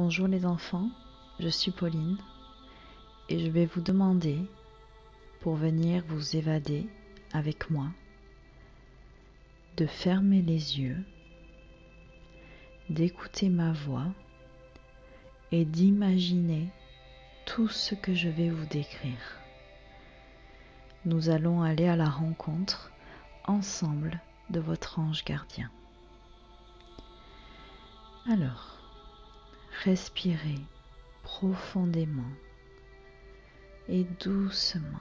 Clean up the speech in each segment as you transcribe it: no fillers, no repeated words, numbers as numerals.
Bonjour les enfants, je suis Pauline et je vais vous demander, pour venir vous évader avec moi, de fermer les yeux, d'écouter ma voix et d'imaginer tout ce que je vais vous décrire. Nous allons aller à la rencontre ensemble de votre ange gardien. Alors, respirez profondément et doucement.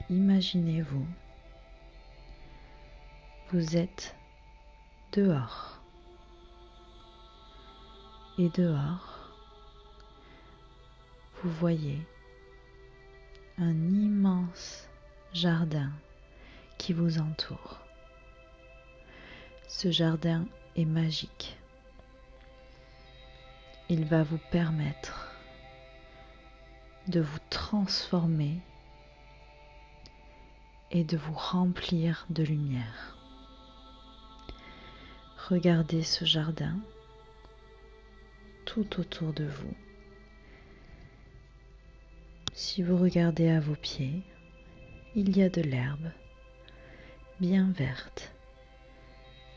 Imaginez-vous, vous êtes dehors. Et dehors, vous voyez un immense jardin qui vous entoure. Ce jardin est magique. Il va vous permettre de vous transformer et de vous remplir de lumière. Regardez ce jardin tout autour de vous. Si vous regardez à vos pieds, il y a de l'herbe bien verte.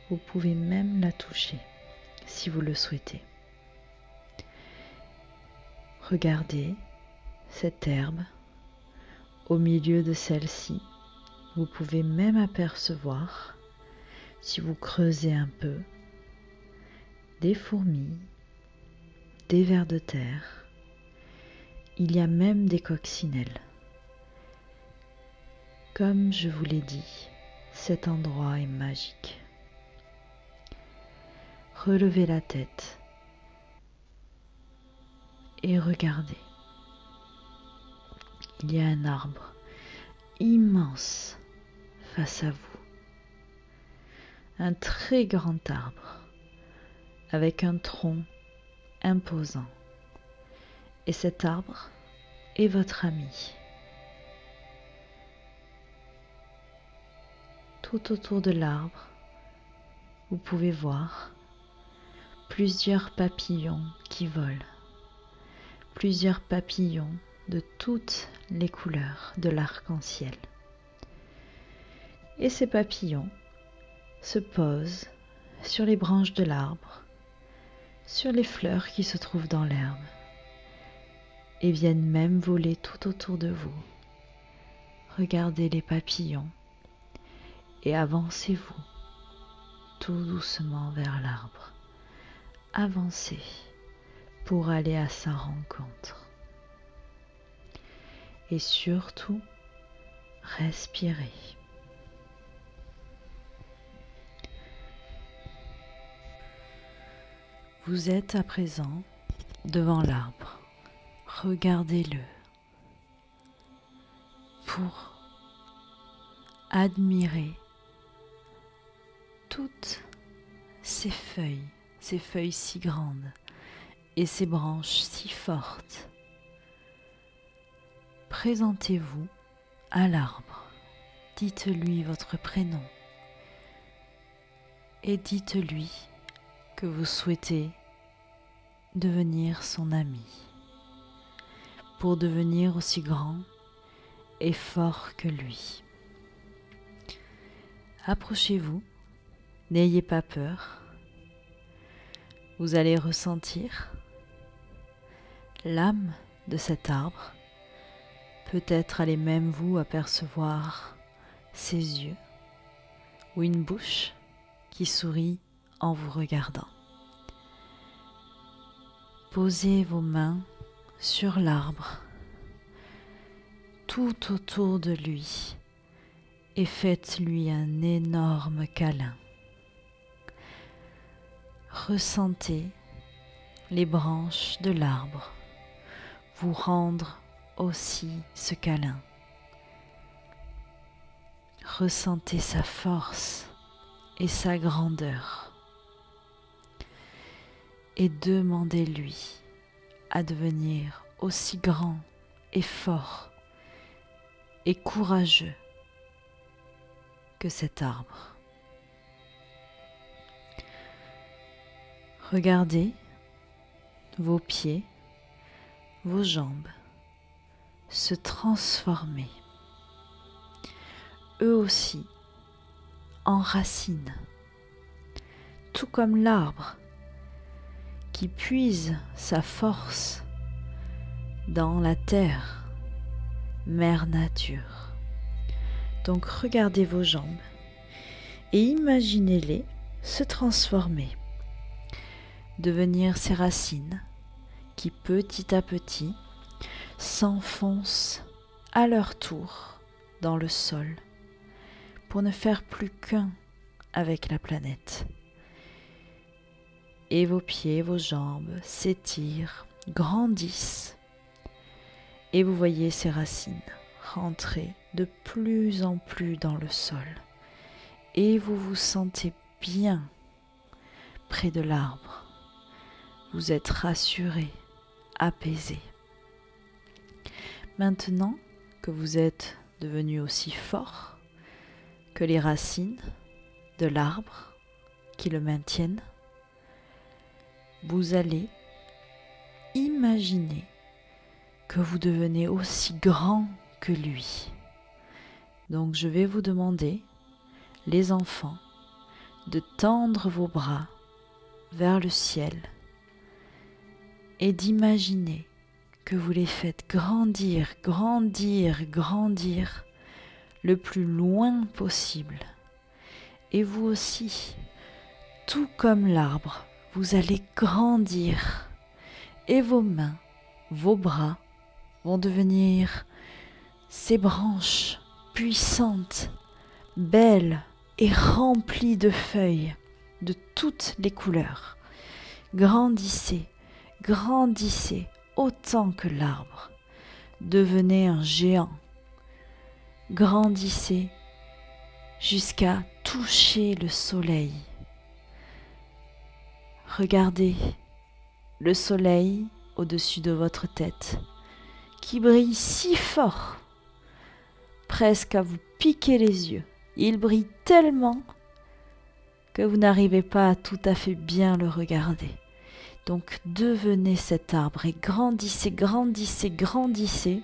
Vous pouvez même la toucher si vous le souhaitez. Regardez cette herbe. Au milieu de celle-ci, vous pouvez même apercevoir, si vous creusez un peu, des fourmis, des vers de terre. Il y a même des coccinelles. Comme je vous l'ai dit, cet endroit est magique. Relevez la tête et regardez. Il y a un arbre immense face à vous. Un très grand arbre avec un tronc imposant. Et cet arbre est votre ami. Tout autour de l'arbre, vous pouvez voir plusieurs papillons qui volent. Plusieurs papillons de toutes les couleurs de l'arc-en-ciel. Et ces papillons se posent sur les branches de l'arbre, sur les fleurs qui se trouvent dans l'herbe, et viennent même voler tout autour de vous. Regardez les papillons et avancez-vous tout doucement vers l'arbre. Avancez pour aller à sa rencontre. Et surtout, respirez. Vous êtes à présent devant l'arbre. Regardez-le pour admirer toutes ces feuilles si grandes et ces branches si fortes. Présentez-vous à l'arbre, dites-lui votre prénom et dites-lui que vous souhaitez devenir son ami, pour devenir aussi grand et fort que lui. Approchez-vous, n'ayez pas peur. Vous allez ressentir l'âme de cet arbre. Peut-être allez même vous apercevoir ses yeux ou une bouche qui sourit en vous regardant. Posez vos mains sur l'arbre, tout autour de lui, et faites-lui un énorme câlin. Ressentez les branches de l'arbre vous rendre aussi ce câlin. Ressentez sa force et sa grandeur. Et demandez-lui à devenir aussi grand et fort et courageux que cet arbre. Regardez vos pieds, vos jambes se transformer, eux aussi, en racines, tout comme l'arbre qui puise sa force dans la terre, mère nature. Donc regardez vos jambes et imaginez-les se transformer, devenir ces racines qui petit à petit s'enfoncent à leur tour dans le sol pour ne faire plus qu'un avec la planète. Et vos pieds, vos jambes s'étirent, grandissent, et vous voyez ces racines rentrer de plus en plus dans le sol. Et vous vous sentez bien près de l'arbre. Vous êtes rassuré, apaisé. Maintenant que vous êtes devenu aussi fort que les racines de l'arbre qui le maintiennent, vous allez imaginer que vous devenez aussi grand que lui. Donc je vais vous demander, les enfants, de tendre vos bras vers le ciel et d'imaginer que vous les faites grandir, grandir, grandir le plus loin possible. Et vous aussi, tout comme l'arbre, vous allez grandir et vos mains, vos bras vont devenir ces branches puissantes, belles et remplies de feuilles de toutes les couleurs. Grandissez, grandissez autant que l'arbre. Devenez un géant. Grandissez jusqu'à toucher le soleil. Regardez le soleil au-dessus de votre tête qui brille si fort, presque à vous piquer les yeux. Il brille tellement que vous n'arrivez pas à tout à fait bien le regarder. Donc devenez cet arbre et grandissez, grandissez, grandissez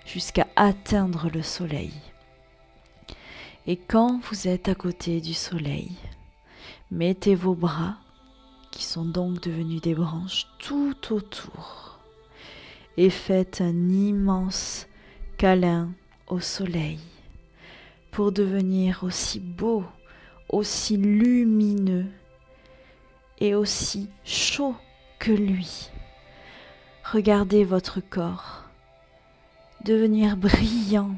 jusqu'à atteindre le soleil. Et quand vous êtes à côté du soleil, mettez vos bras, qui sont donc devenus des branches, tout autour et faites un immense câlin au soleil pour devenir aussi beau, aussi lumineux et aussi chaud que lui. Regardez votre corps devenir brillant,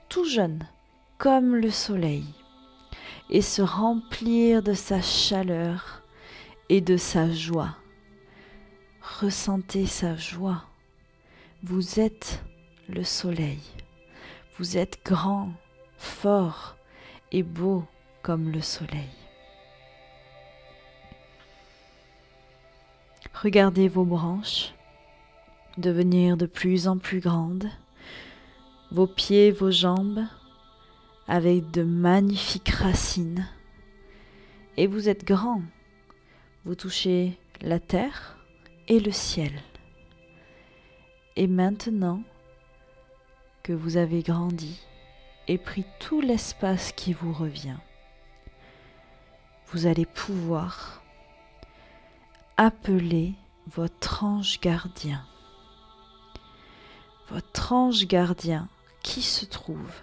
tout jeune comme le soleil, et se remplir de sa chaleur et de sa joie. Ressentez sa joie. Vous êtes le soleil. Vous êtes grand, fort et beau comme le soleil. Regardez vos branches devenir de plus en plus grandes, vos pieds, vos jambes avec de magnifiques racines. Et vous êtes grand. Vous touchez la terre et le ciel. Et maintenant que vous avez grandi et pris tout l'espace qui vous revient, vous allez pouvoir appeler votre ange gardien. Votre ange gardien qui se trouve,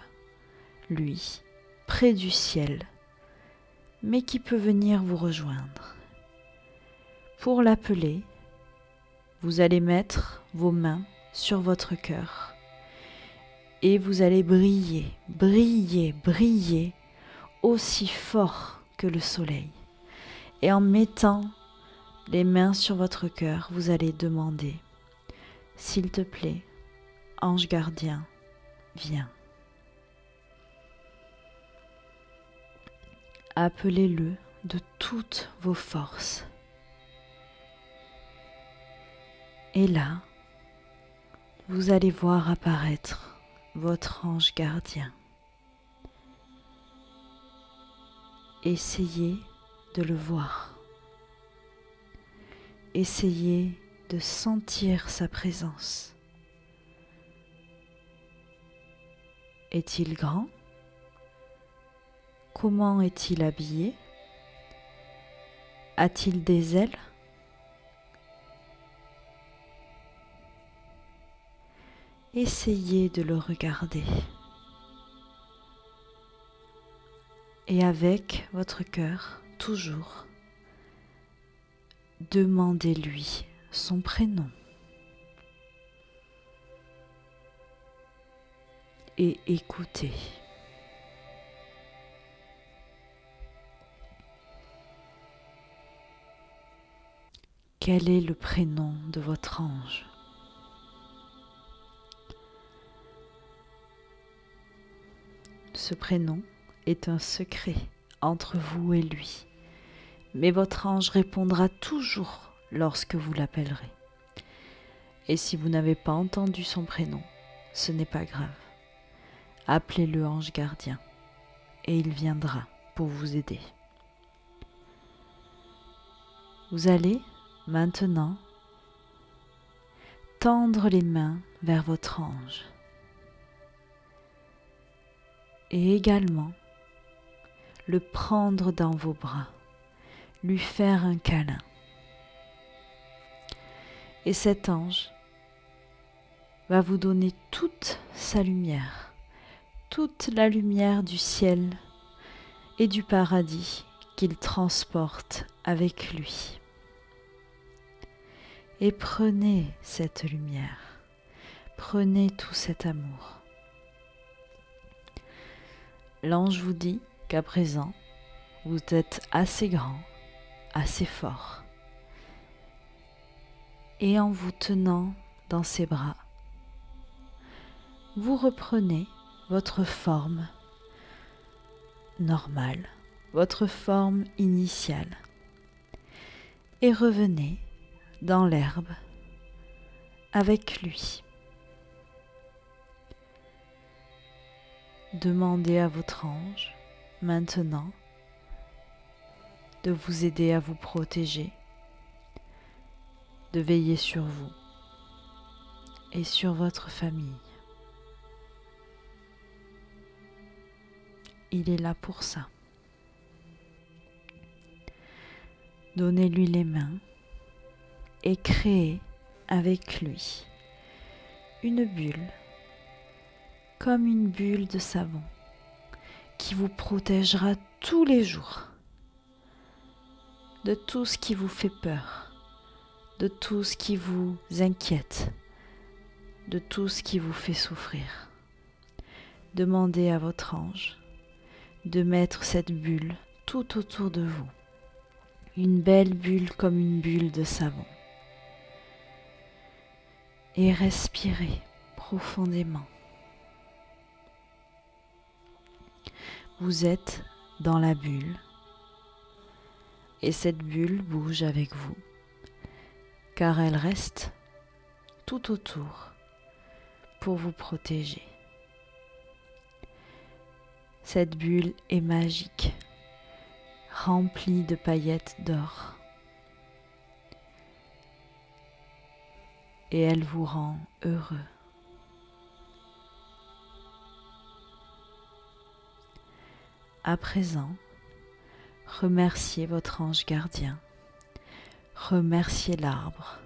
lui, près du ciel, mais qui peut venir vous rejoindre. Pour l'appeler, vous allez mettre vos mains sur votre cœur et vous allez briller, briller, briller aussi fort que le soleil. Et en mettant les mains sur votre cœur, vous allez demander, s'il te plaît, ange gardien, viens. Appelez-le de toutes vos forces. Et là, vous allez voir apparaître votre ange gardien. Essayez de le voir. Essayez de sentir sa présence. Est-il grand? Comment est-il habillé? A-t-il des ailes? Essayez de le regarder. Et avec votre cœur, toujours, demandez-lui son prénom. Et écoutez. Quel est le prénom de votre ange? Ce prénom est un secret entre vous et lui, mais votre ange répondra toujours lorsque vous l'appellerez. Et si vous n'avez pas entendu son prénom, ce n'est pas grave. Appelez le ange gardien et il viendra pour vous aider. Vous allez maintenant tendre les mains vers votre ange et également le prendre dans vos bras, lui faire un câlin. Et cet ange va vous donner toute sa lumière, toute la lumière du ciel et du paradis qu'il transporte avec lui. Et prenez cette lumière, prenez tout cet amour. L'ange vous dit qu'à présent, vous êtes assez grand, assez fort. Et en vous tenant dans ses bras, vous reprenez votre forme normale, votre forme initiale, et revenez dans l'herbe avec lui. Demandez à votre ange maintenant de vous aider à vous protéger, de veiller sur vous et sur votre famille. Il est là pour ça. Donnez-lui les mains et créez avec lui une bulle, comme une bulle de savon, qui vous protégera tous les jours de tout ce qui vous fait peur, de tout ce qui vous inquiète, de tout ce qui vous fait souffrir. Demandez à votre ange de mettre cette bulle tout autour de vous, une belle bulle comme une bulle de savon. Et respirez profondément. Vous êtes dans la bulle et cette bulle bouge avec vous, car elle reste tout autour pour vous protéger. Cette bulle est magique, remplie de paillettes d'or, et elle vous rend heureux. À présent, remerciez votre ange gardien, remerciez l'arbre,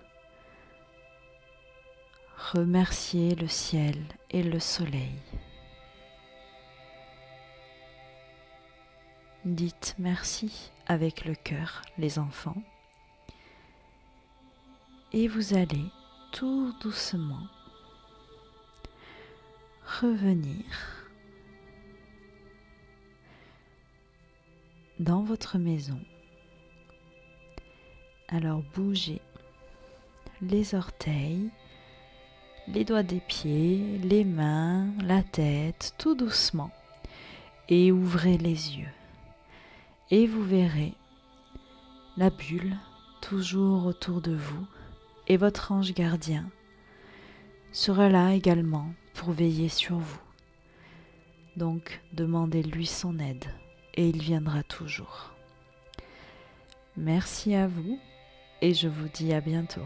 remerciez le ciel et le soleil. Dites merci avec le cœur, les enfants, et vous allez tout doucement revenir dans votre maison. Alors bougez les orteils, les doigts des pieds, les mains, la tête, tout doucement, et ouvrez les yeux. Et vous verrez la bulle toujours autour de vous, et votre ange gardien sera là également pour veiller sur vous. Donc demandez-lui son aide et il viendra toujours. Merci à vous et je vous dis à bientôt.